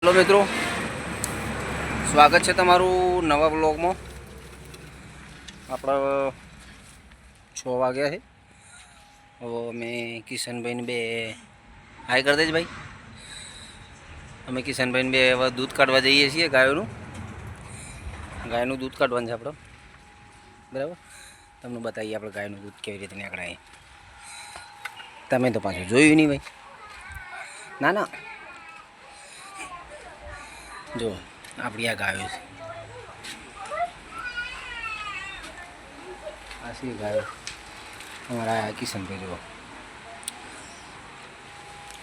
Hello મિત્રો, સ્વાગત છે તમારું નવા બ્લોગમાં. આપણા 6 વાગ્યા છે. હવે અમે કિશનભાઈને બે હાય કરી દેજ ભાઈ. અમે કિશનભાઈને બે હવે દૂધ કાઢવા જઈએ છીએ ગાયનું દૂધ કાઢવાનું છે આપણે. બરાબર, તમને બતાવીએ આપણે ગાયનું દૂધ કેવી રીતે નીકળાય. તમે તો પાછું જોયું નહીં ભાઈ. ના જો આપણી આ ગાયો છે, આ છે ગાયો અમારા આ કિશનભાઈ જુઓ.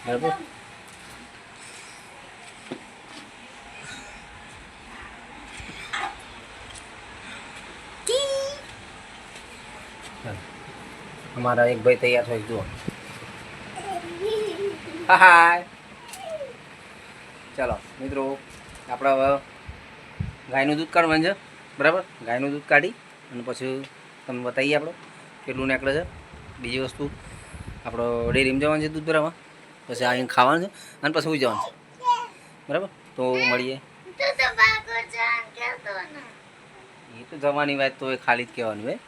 બરાબર, અમારા એક ભાઈ તૈયાર થઈ જુઓ. હાય, ચાલો મિત્રો, આપણે હવે ગાયનું દૂધ કાઢવાનું છે. બરાબર, ગાયનું દૂધ કાઢી અને પછી તમને બતાવીએ આપણે કેટલું નીકળે છે. બીજી વસ્તુ આપણો ડેરીમાં જવાનું છે દૂધ ભરાવા, પછી આવીને ખાવાનું છે અને પછી ઉઈ જવાનું છે. બરાબર, તો મળીએ. એ તો જવાની વાત તો એ ખાલી જ કહેવાનું ભાઈ.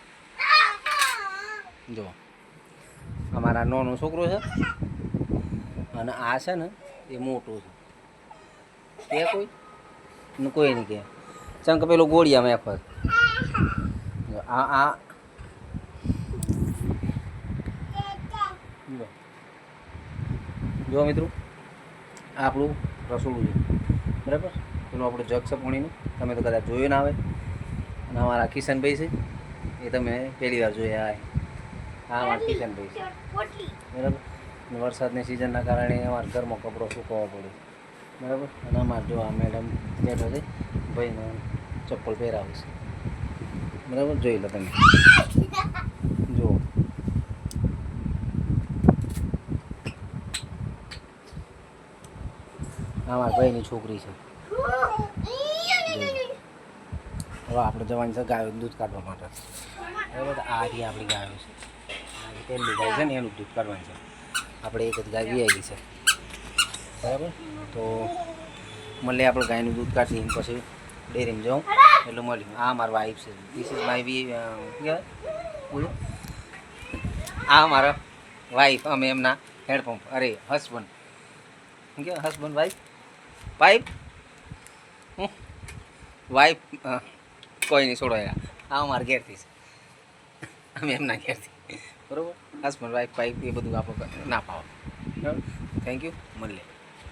જો અમારા નાનો છોકરો છે અને આ છે ને એ મોટો છે. કે કોઈ નહીં કે ચમ કે પેલો ગોળિયામાં એક આ જો મિત્રો, આ આપણું રસોડું છે. બરાબર, પેલું આપણું જગ છે પાણીનું, તમે તો કદાચ જોયું ના આવે. અને અમારા કિશનભાઈ છે એ તમે પહેલી વાર જોયા. હા, અમારા કિશનભાઈ છે. બરાબર, વરસાદની સિઝનના કારણે અમારા ઘરમાં કપડો સુકવવો પડે. બરાબર, અને અમારે જો આ મેડમ બેઠો છે, ભાઈને ચપ્પલ પહેરાવે છે. બરાબર, જોઈ લો તમે. જુઓ, અમારા ભાઈની છોકરી છે. હવે આપણે જવાની છે ગાયો દૂધ કાઢવા માટે. બરાબર, આ જે આપણી ગાયો છે, પહેલી ગાય છે ને એનું દૂધ કાઢવાનું છે. આપણે એક જ ગાય વિયાયેલી છે. બરાબર, તો મળીએ આપણે ગાયનું દૂધ કાઢી પછી ડેરીમાં જાઉં એટલે મળ્યું. આ મારા વાઈફ છે, ધીસ ઇઝ માય કહેવાય. આ મારા વાઈફ, અમે એમના હેન્ડપંપ, અરે હસબન્ડ શું કહેવાય, હસબન્ડ વાઈફ પાઇપ વાઈફ કોઈ નહીં છોડો. આ અમારા ઘેરથી છે, અમે એમના ઘેરથી. બરાબર, હસબન્ડ વાઈફ પાઇપ એ બધું આપણે ના પાવો. બરાબર, થેન્ક યુ, મળીએ.